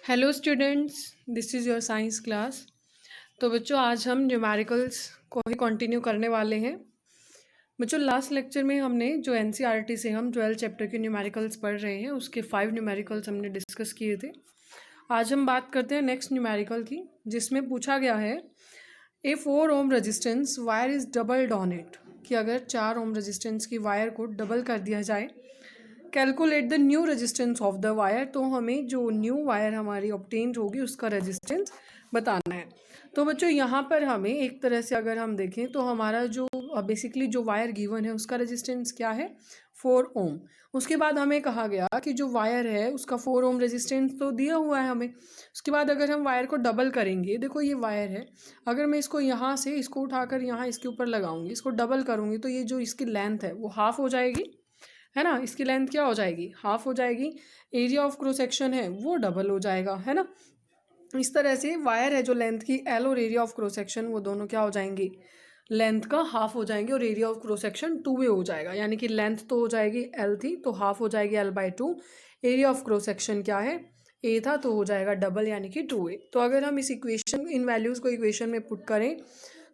Hello students, this is your science class. तो बच्चों, आज हम न्यूमेरिकल्स को ही कंटिन्यू करने वाले हैं। बच्चों, लास्ट लेक्चर में हमने जो एनसीईआरटी से हम 12 चैप्टर के न्यूमेरिकल्स पढ़ रहे हैं उसके 5 न्यूमेरिकल्स हमने डिस्कस किए थे। आज हम बात करते हैं नेक्स्ट न्यूमेरिकल की, जिसमें पूछा गया है ए 4 ohm resistance wire is doubled on it, कि अगर 4 ओम रेजिस्टेंस की वायर को डबल कर दिया जाए। Calculate the new resistance of the wire, तो हमें जो न्यू वायर हमारी ऑब्टेन्ड होगी उसका रेजिस्टेंस बताना है। तो बच्चों, यहाँ पर हमें एक तरह से अगर हम देखें तो हमारा जो बेसिकली जो वायर गिवन है उसका रेजिस्टेंस क्या है, 4 ओम। उसके बाद हमें कहा गया कि जो वायर है उसका 4 ओम रेजिस्टेंस तो दिया हुआ है हमें। उसके बाद अगर हम वायर को डबल करेंगे, देखो ये वायर है, अगर मैं इसको यहाँ से इसको उठाकर यहाँ इसके ऊपर लगाऊंगी, इसको डबल करूँगी, तो ये जो इसकी लेंथ है वो हाफ हो जाएगी, है ना। इसकी लेंथ क्या हो जाएगी, हाफ हो जाएगी। एरिया ऑफ क्रॉस सेक्शन है वो डबल हो जाएगा, है ना। इस तरह से वायर है जो लेंथ की एल और एरिया ऑफ क्रॉस सेक्शन वो दोनों क्या हो जाएंगे, लेंथ का हाफ हो जाएंगे, और area of cross section 2a हो जाएगा। यानी कि लेंथ तो हो जाएगी एल थी तो हाफ हो जाएगी l/2। Area of cross section क्या है, a था तो हो जाएगा डबल यानी कि 2a। तो अगर हम इस इक्वेशन इन वैल्यूज़ को इक्वेशन में पुट करें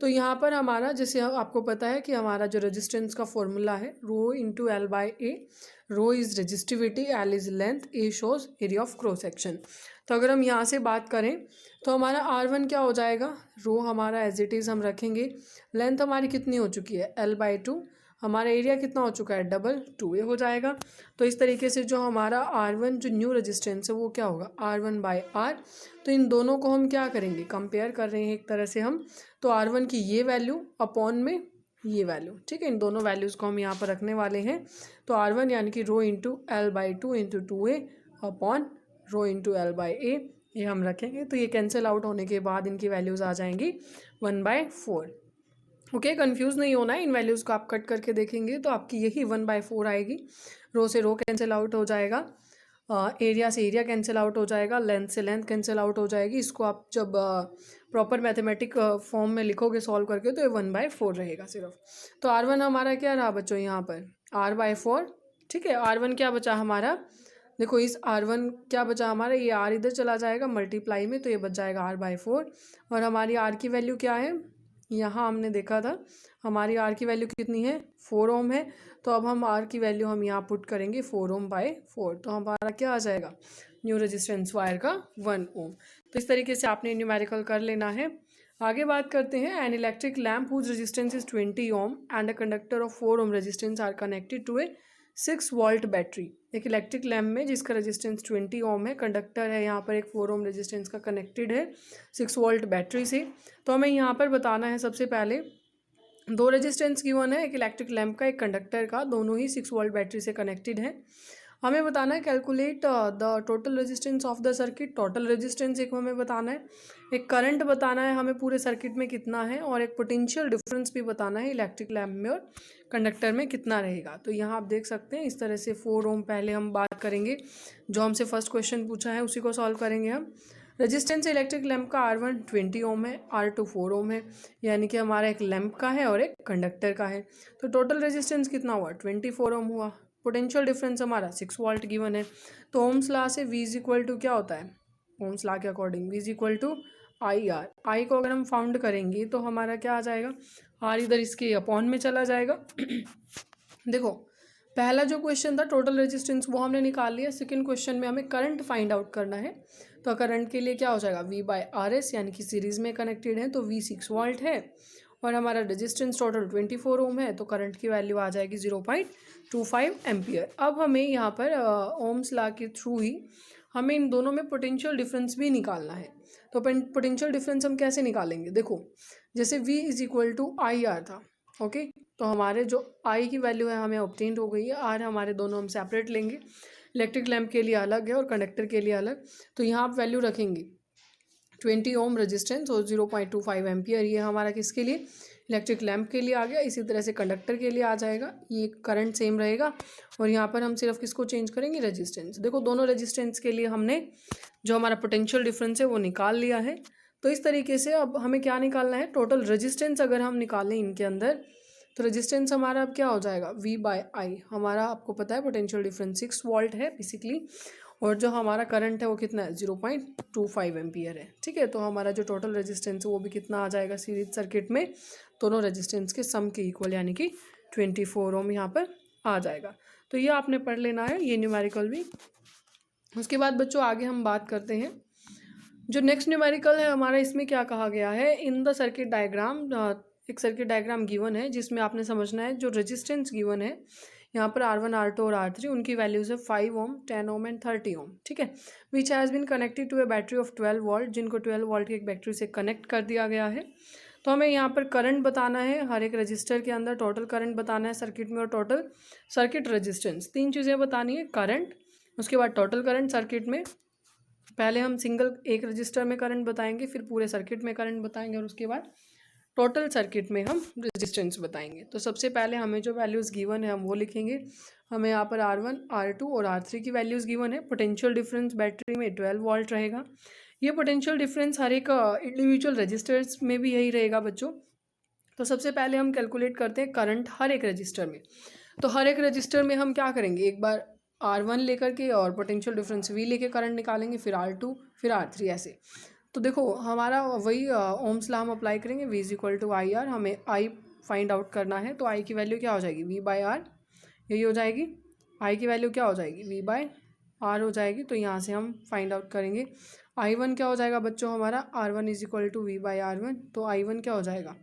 तो यहाँ पर हमारा, जैसे आपको पता है कि हमारा जो रेजिस्टेंस का फॉर्मूला है rho into l/a। Rho is resistivity, L is length, A shows area of cross section. तो अगर हम यहाँ से बात करें तो हमारा R1 क्या हो जाएगा, रो हमारा एज इट इज़ हम रखेंगे। लेंथ हमारी कितनी हो चुकी है, l/2। हमारा एरिया कितना हो चुका है, डबल 2a हो जाएगा। तो इस तरीके से जो हमारा R1 जो न्यू रेजिस्टेंस है वो क्या होगा, R1/R। तो इन दोनों को हम क्या करेंगे, कंपेयर कर रहे हैं एक तरह से हम। तो R1 की ये वैल्यू अपॉन में ये वैल्यू, ठीक है, इन दोनों वैल्यूज़ को हम यहाँ पर रखने वाले हैं। तो R1 यानी कि rho into l/2 into 2a upon rho into l/a, ये हम रखेंगे। तो ये कैंसिल आउट होने के बाद इनकी वैल्यूज़ आ जाएंगी 1/4। ओके, कंफ्यूज नहीं होना है, इन वैल्यूज़ को आप कट करके देखेंगे तो आपकी यही 1/4 आएगी। रो से रो कैंसिल आउट हो जाएगा, एरिया से एरिया कैंसिल आउट हो जाएगा, लेंथ से लेंथ कैंसिल आउट हो जाएगी। इसको आप जब प्रॉपर मैथमेटिक फॉर्म में लिखोगे सॉल्व करके तो ये 1/4 रहेगा सिर्फ। तो R1 हमारा क्या रहा बच्चों, यहाँ पर R/4, ठीक है। R1 क्या बचा हमारा, देखो इस R1 क्या बचा हमारा, ये R इधर चला जाएगा मल्टीप्लाई में, तो ये बच जाएगा R/4। और हमारी R की वैल्यू क्या है, यहाँ हमने देखा था हमारी R की वैल्यू कितनी है, 4 ओम है। तो अब हम R की वैल्यू हम यहाँ पुट करेंगे 4 ओम/4, तो हमारा क्या आ जाएगा, न्यू रेजिस्टेंस वायर का 1 ओम। तो इस तरीके से आपने न्यूमेरिकल कर लेना है। आगे बात करते हैं, an electric lamp whose resistance is 20 ohm and a conductor of 4 ohm resistance are connected to a 6 volt battery. एक इलेक्ट्रिक लैम्प में जिसका रेजिस्टेंस 20 ओम है, कंडक्टर है यहाँ पर एक 4 ओम रेजिस्टेंस का कनेक्टेड है 6 वोल्ट बैटरी से। तो हमें यहाँ पर बताना है सबसे पहले दो रेजिस्टेंस गिवन है, एक इलेक्ट्रिक लैम्प का एक कंडक्टर का, दोनों ही 6 वोल्ट बैटरी से कनेक्टेड है। हमें बताना है calculate the total resistance of the circuit. Total resistance एक हमें बताना है, एक करंट बताना है हमें पूरे सर्किट में कितना है, और एक पोटेंशियल डिफरेंस भी बताना है इलेक्ट्रिक लैम्प में और कंडक्टर में कितना रहेगा। तो यहाँ आप देख सकते हैं इस तरह से 4 ओम पहले हम बात करेंगे, जो हमसे फर्स्ट क्वेश्चन पूछा है उसी को सॉल्व करेंगे हम। रेजिस्टेंस इलेक्ट्रिक लैम्प का R1 20 ओम है, R2 4 ओम है, यानी कि हमारा एक लैम्प का है और एक कंडक्टर का है। तो टोटल रेजिस्टेंस कितना हुआ, 24 ओम हुआ। पोटेंशियल डिफरेंस हमारा 6 वोल्ट गिवन है। तो ओम्स लॉ से V इज इक्वल टू क्या होता है, ओम्स लॉ के according V is equal to IR। I को अगर हम फाउंड करेंगे तो हमारा क्या आ जाएगा, R इधर इसके अपॉन में चला जाएगा। देखो पहला जो क्वेश्चन था टोटल रेजिस्टेंस वो हमने निकाल लिया, सेकंड क्वेश्चन में हमें करंट फाइंड आउट करना है। तो करंट के लिए क्या हो जाएगा, V/RS, यानी कि सीरीज़ में कनेक्टेड है तो V 6 वोल्ट है, और हमारा रेजिस्टेंस टोटल 24 ओम है, तो करंट की वैल्यू आ जाएगी 0.25 एम्पियर। अब हमें यहाँ पर ओम्स लॉ के थ्रू ही हमें इन दोनों में पोटेंशियल डिफरेंस भी निकालना है। तो पोटेंशियल डिफरेंस हम कैसे निकालेंगे, देखो जैसे V is equal to IR था, ओके। तो हमारे जो I की वैल्यू है हमें ऑब्टेन्ड हो गई है, R हमारे दोनों हम सेपरेट लेंगे, इलेक्ट्रिक लैम्प के लिए अलग है और कंडक्टर के लिए अलग। तो यहाँ आप वैल्यू रखेंगे 20 ओम रेजिस्टेंस और 0.25 एम्पियर, ये हमारा किसके लिए, इलेक्ट्रिक लैम्प के लिए आ गया। इसी तरह से कंडक्टर के लिए आ जाएगा, ये करंट सेम रहेगा, और यहाँ पर हम सिर्फ किसको चेंज करेंगे, रेजिस्टेंस। देखो दोनों रेजिस्टेंस के लिए हमने जो हमारा पोटेंशियल डिफरेंस है वो निकाल लिया है। तो इस तरीके से अब हमें क्या निकालना है, टोटल रेजिस्टेंस अगर हम निकालें इनके अंदर तो रेजिस्टेंस हमारा अब क्या हो जाएगा, V/I। हमारा आपको पता है पोटेंशियल डिफरेंस 6 वोल्ट है बेसिकली, और जो हमारा करंट है वो कितना है 0.25 एम्पियर है। ठीक है, तो हमारा जो टोटल रेजिस्टेंस है वो भी कितना आ जाएगा सीरीज सर्किट में, दोनों रेजिस्टेंस के सम के इक्वल, यानी कि 24 ओम यहाँ पर आ जाएगा। तो ये आपने पढ़ लेना है, ये न्यूमेरिकल भी। उसके बाद बच्चों आगे हम बात करते हैं, जो नेक्स्ट न्यूमेरिकल है हमारा, इसमें क्या कहा गया है, इन द सर्किट डायग्राम, एक सर्किट डायग्राम गिवन है जिसमें आपने समझना है जो रेजिस्टेंस गिवन है यहाँ पर R1, R2 और R3, उनकी वैल्यूज़ है 5 ओम, 10 ओम एंड 30 ओम। ठीक है, which has been connected to a battery of 12 volt, जिनको 12 वोल्ट की एक बैटरी से कनेक्ट कर दिया गया है। तो हमें यहाँ पर करंट बताना है हर एक रजिस्टर के अंदर, टोटल करंट बताना है सर्किट में, और टोटल सर्किट रेजिस्टेंस, तीन चीज़ें बतानी है, करंट, उसके बाद टोटल करंट सर्किट में, पहले हम सिंगल एक रजिस्टर में करंट बताएंगे, फिर पूरे सर्किट में करंट बताएंगे, और उसके बाद टोटल सर्किट में हम रेजिस्टेंस बताएंगे। तो सबसे पहले हमें जो वैल्यूज़ गिवन है हम वो लिखेंगे। हमें यहाँ पर R1, R2 और R3 की वैल्यूज़ गिवन है। पोटेंशियल डिफरेंस बैटरी में 12 वोल्ट रहेगा। ये पोटेंशियल डिफरेंस हर एक इंडिविजुअल रजिस्टर्स में भी यही रहेगा बच्चों। तो सबसे पहले हम कैलकुलेट करते हैं करंट हर एक रजिस्टर में। तो हर एक रजिस्टर में हम क्या करेंगे, एक बार R1 लेकर के और पोटेंशियल डिफरेंस V लेके करंट निकालेंगे, फिर R2, फिर R3, ऐसे। तो देखो हमारा वही ओम्स लॉ हम अप्लाई करेंगे, V is equal to I R. हमें I फाइंड आउट करना है, तो I की वैल्यू क्या हो जाएगी, V बाई आर, यही हो जाएगी। I की वैल्यू क्या हो जाएगी, V बाई आर हो जाएगी। तो यहाँ से हम फाइंड आउट करेंगे I1 क्या हो जाएगा बच्चों हमारा, R1 is equal to V by R1। तो I1 क्या हो जाएगा,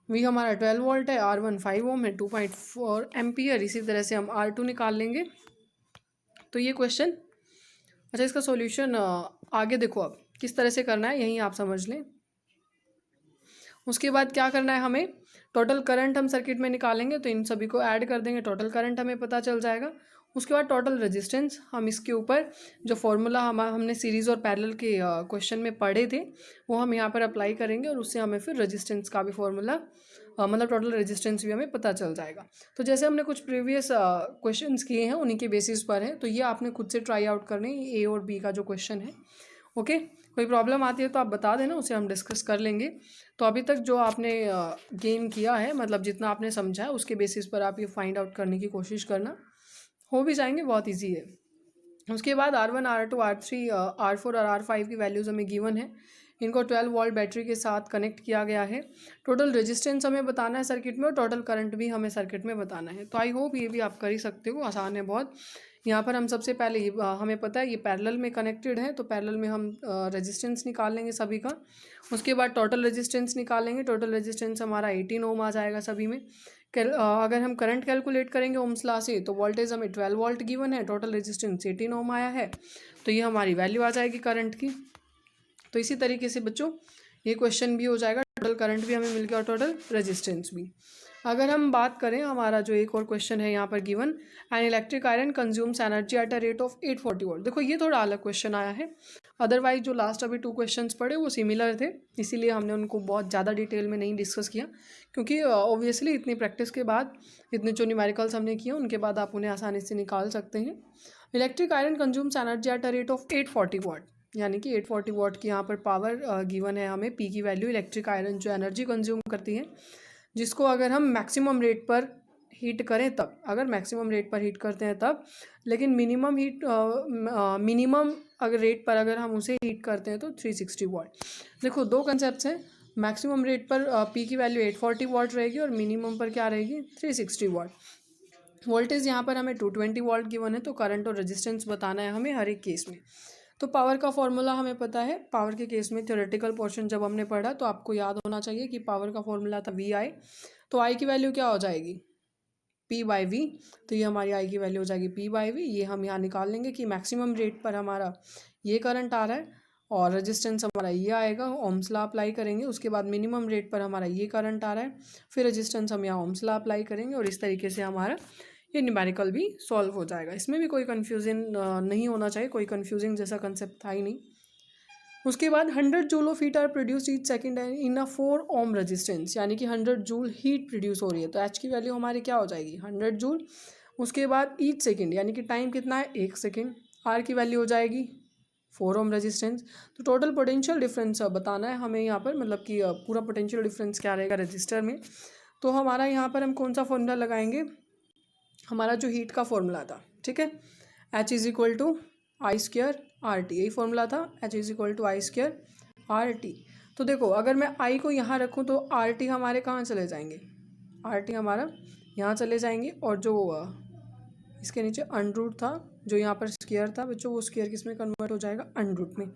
V हमारा 12 वोल्ट है, R1 5 ओम है, 2.4 एम्पियर। इसी तरह से हम R2 निकाल लेंगे। तो ये क्वेश्चन, अच्छा इसका सॉल्यूशन आगे देखो अब किस तरह से करना है, यहीं आप समझ लें। उसके बाद क्या करना है, हमें टोटल करंट हम सर्किट में निकालेंगे, तो इन सभी को ऐड कर देंगे, टोटल करंट हमें पता चल जाएगा। उसके बाद टोटल रेजिस्टेंस, हम इसके ऊपर जो फॉर्मूला हमने सीरीज़ और पैरेलल के क्वेश्चन में पढ़े थे वो हम यहाँ पर अप्लाई करेंगे, और उससे हमें फिर रेजिस्टेंस का भी फॉर्मूला, मतलब टोटल रेजिस्टेंस भी हमें पता चल जाएगा। तो जैसे हमने कुछ प्रीवियस क्वेश्चंस किए हैं उन्हीं के बेसिस पर है, तो ये आपने खुद से ट्राई आउट करने, ए और बी का जो क्वेश्चन है। ओके, कोई प्रॉब्लम आती है तो आप बता देना, उसे हम डिस्कस कर लेंगे। तो अभी तक जो आपने गेन किया है, मतलब जितना आपने समझा है, उसके बेसिस पर आप ये फाइंड आउट करने की कोशिश करना, हो भी जाएंगे, बहुत ईजी है। उसके बाद R1, R2, R3, R4 और R5 की वैल्यूज़ हमें गिवन है। इनको 12 वोल्ट बैटरी के साथ कनेक्ट किया गया है। टोटल रेजिस्टेंस हमें बताना है सर्किट में, और टोटल करंट भी हमें सर्किट में बताना है। तो आई होप ये भी आप कर ही सकते हो, आसान है बहुत। यहाँ पर हम सबसे पहले हमें पता है ये पैरेलल में कनेक्टेड है, तो पैरेलल में हम रेजिस्टेंस निकाल लेंगे सभी का। उसके बाद टोटल रेजिस्टेंस निकालेंगे, टोटल रेजिस्टेंस हमारा 18 ओम आ जाएगा सभी में। अगर हम करंट कैलकुलेट करेंगे ओम्स लॉ से, तो वोल्टेज हमें 12 वोल्ट गिवन है, टोटल रेजिस्टेंस 18 ओम आया है, तो ये हमारी वैल्यू आ जाएगी करंट की। तो इसी तरीके से बच्चों ये क्वेश्चन भी हो जाएगा, टोटल करंट भी हमें मिल गया और टोटल रेजिस्टेंस भी। अगर हम बात करें, हमारा जो एक और क्वेश्चन है यहाँ पर given, an electric iron consumes energy at a rate of 840 volt. देखो ये थोड़ा अलग क्वेश्चन आया है, अदरवाइज जो लास्ट अभी 2 क्वेश्चंस पढ़े वो सिमिलर थे, इसीलिए हमने उनको बहुत ज़्यादा डिटेल में नहीं डिस्कस किया, क्योंकि ऑब्वियसली इतनी प्रैक्टिस के बाद, इतने जो न्यूमेरिकल्स हमने किए उनके बाद आप उन्हें आसानी से निकाल सकते हैं। Electric iron consumes energy at a rate of 840 what, यानी कि 840 वॉट की यहाँ पर पावर गिवन है हमें। पी की वैल्यू, इलेक्ट्रिक आयरन जो एनर्जी कंज्यूम करती है, जिसको अगर हम मैक्सिमम रेट पर हीट करें तब, अगर मैक्सिमम रेट पर हीट करते हैं तब, लेकिन मिनिमम हीट, मिनिमम अगर रेट पर अगर हम उसे हीट करते हैं तो 360 वॉट। देखो दो कंसेप्ट हैं, मैक्सिमम रेट पर पी की वैल्यू 840 वॉट रहेगी, और मिनिमम पर क्या रहेगी 360 वॉट। वोल्टेज यहाँ पर हमें 220 वोल्ट गिवन है, तो करंट और रेजिस्टेंस बताना है हमें हर एक केस में। तो पावर का फॉर्मूला हमें पता है, पावर के केस में थ्योरेटिकल पोर्शन जब हमने पढ़ा तो आपको याद होना चाहिए कि पावर का फॉर्मूला था वी आई। तो आई की वैल्यू क्या हो जाएगी, पी बाई वी। तो ये हमारी आई की वैल्यू हो जाएगी पी बाई वी। ये हम यहाँ निकाल लेंगे कि मैक्सिमम रेट पर हमारा ये करंट आ रहा है, और रेजिस्टेंस हमारा ये आएगा, ओम्स लॉ अप्लाई करेंगे। उसके बाद मिनिमम रेट पर हमारा ये करंट आ रहा है, फिर रेजिस्टेंस हम यहाँ ओम्स लॉ अप्लाई करेंगे, और इस तरीके से हमारा ये न्यूमेरिकल भी सॉल्व हो जाएगा। इसमें भी कोई कन्फ्यूजन नहीं होना चाहिए, कोई कन्फ्यूजिंग जैसा कंसेप्ट था ही नहीं। उसके बाद 100 joule of heat are produce each second in a 4 ohm resistance, यानी कि 100 जूल हीट प्रोड्यूस हो रही है, तो एच की वैल्यू हमारी क्या हो जाएगी 100 जूल। उसके बाद ईच सेकंड, यानी कि टाइम कितना है 1 सेकंड, आर की वैल्यू हो जाएगी 4 ओम रेजिस्टेंस। तो टोटल पोटेंशियल डिफरेंस बताना है हमें यहाँ पर, मतलब कि पूरा पोटेंशियल डिफरेंस क्या रहेगा रजिस्टर में। तो हमारा यहाँ पर हम कौन सा फॉर्मूला लगाएंगे, हमारा जो हीट का फॉर्मूला था, ठीक है, H is equal to I²RT, यही फॉर्मूला था, H=I²RT। तो देखो अगर मैं I को यहाँ रखूँ तो RT हमारे कहाँ चले जाएंगे, RT हमारा यहाँ चले जाएंगे, और जो इसके नीचे अंडरूट था, जो यहाँ पर स्क्वायर था बच्चों, वो स्क्वायर किस में कन्वर्ट हो जाएगा, अंडरूट में।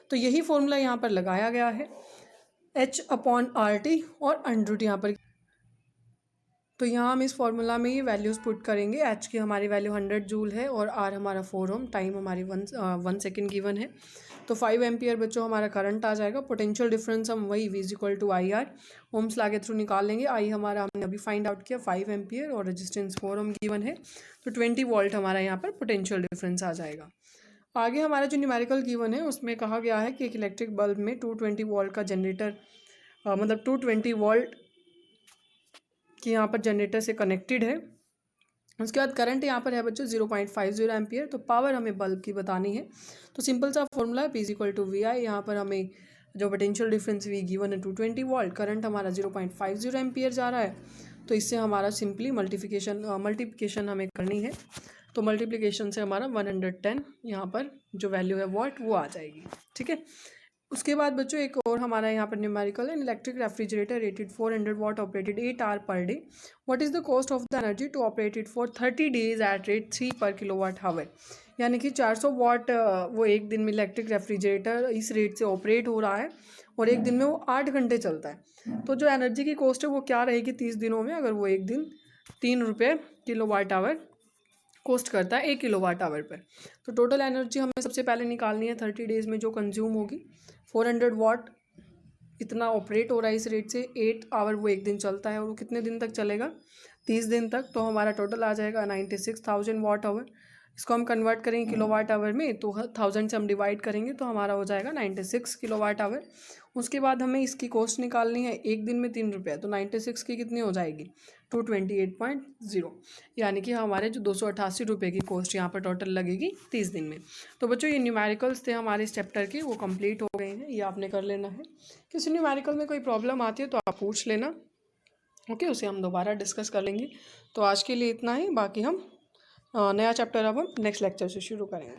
तो यही फॉर्मूला यहाँ पर लगाया गया है, H/RT और अंडरूट यहाँ पर। तो यहाँ हम इस फॉर्मूला में ये वैल्यूज़ पुट करेंगे। H की हमारी वैल्यू 100 जूल है और R हमारा 4 ओम, टाइम हमारी 1 सेकेंड गिवन है। तो 5 एम्पियर बच्चों हमारा करंट आ जाएगा। पोटेंशियल डिफरेंस हम वही V=IR ओम्स ला के थ्रू निकाल लेंगे। I हमारा हमने अभी फाइंड आउट किया 5 एम्पियर और रेजिस्टेंस 4 ओम गिवन है, तो 20 वोल्ट हमारा यहाँ पर पोटेंशियल डिफरेंस आ जाएगा। आगे हमारा जो न्यूमेरिकल गिवन है उसमें कहा गया है कि एक इलेक्ट्रिक बल्ब में 220 वोल्ट का जनरेटर, मतलब 220 वोल्ट कि यहाँ पर जनरेटर से कनेक्टेड है। उसके बाद करंट यहाँ पर है बच्चों 0.50 एम्पियर। तो पावर हमें बल्ब की बतानी है, तो सिंपल सा फॉर्मूला है P=VI। यहाँ पर हमें जो पोटेंशियल डिफरेंस V गिवन है 220 वोल्ट, करंट हमारा 0.50 एम्पियर जा रहा है, तो इससे हमारा सिंपली मल्टीप्लिकेशन हमें करनी है। तो मल्टीप्लिकेशन से हमारा 110 यहाँ पर जो वैल्यू है वॉट वो आ जाएगी, ठीक है। उसके बाद बच्चों एक और हमारा यहाँ पर न्यूमेरिकल है, electric refrigerator rated 400 watt operated 8 hour per day, what is the cost of the energy to operate it for 30 days at rate 3 per kilowatt hour. यानी कि 400 वाट वो एक दिन में इलेक्ट्रिक रेफ्रिजरेटर इस रेट से ऑपरेट हो रहा है और एक दिन में वो 8 घंटे चलता है। तो जो एनर्जी की कॉस्ट है वो क्या रहेगी 30 दिनों में, अगर वो एक दिन 3 रुपये किलोवाट आवर कॉस्ट करता है 1 किलोवाट आवर पर। तो टोटल एनर्जी हमें सबसे पहले निकालनी है 30 डेज़ में जो कंज्यूम होगी। 400 वाट इतना ऑपरेट हो रहा है इस रेट से, 8 आवर वो एक दिन चलता है और वो कितने दिन तक चलेगा, 30 दिन तक। तो हमारा टोटल आ जाएगा 96,000 वाट आवर। इसको हम कन्वर्ट करेंगे किलोवाट आवर में, तो 1000 से हम डिवाइड करेंगे तो हमारा हो जाएगा 96 किलोवाट आवर। उसके बाद हमें इसकी कॉस्ट निकालनी है, एक दिन में 3 रुपये, तो 96 की कितनी हो जाएगी 228.0, यानी कि हमारे जो 288 रुपये की कॉस्ट यहाँ पर टोटल लगेगी 30 दिन में। तो बच्चों ये न्यूमेरिकल्स थे हमारे इस चैप्टर के, वो कंप्लीट हो गए हैं, ये आपने कर लेना है। किसी न्यूमेरिकल में कोई प्रॉब्लम आती है तो आप पूछ लेना, ओके, उसे हम दोबारा डिस्कस कर लेंगे। तो आज के लिए इतना ही, बाकी हम नया चैप्टर अब हम नेक्स्ट लेक्चर से शुरू करेंगे।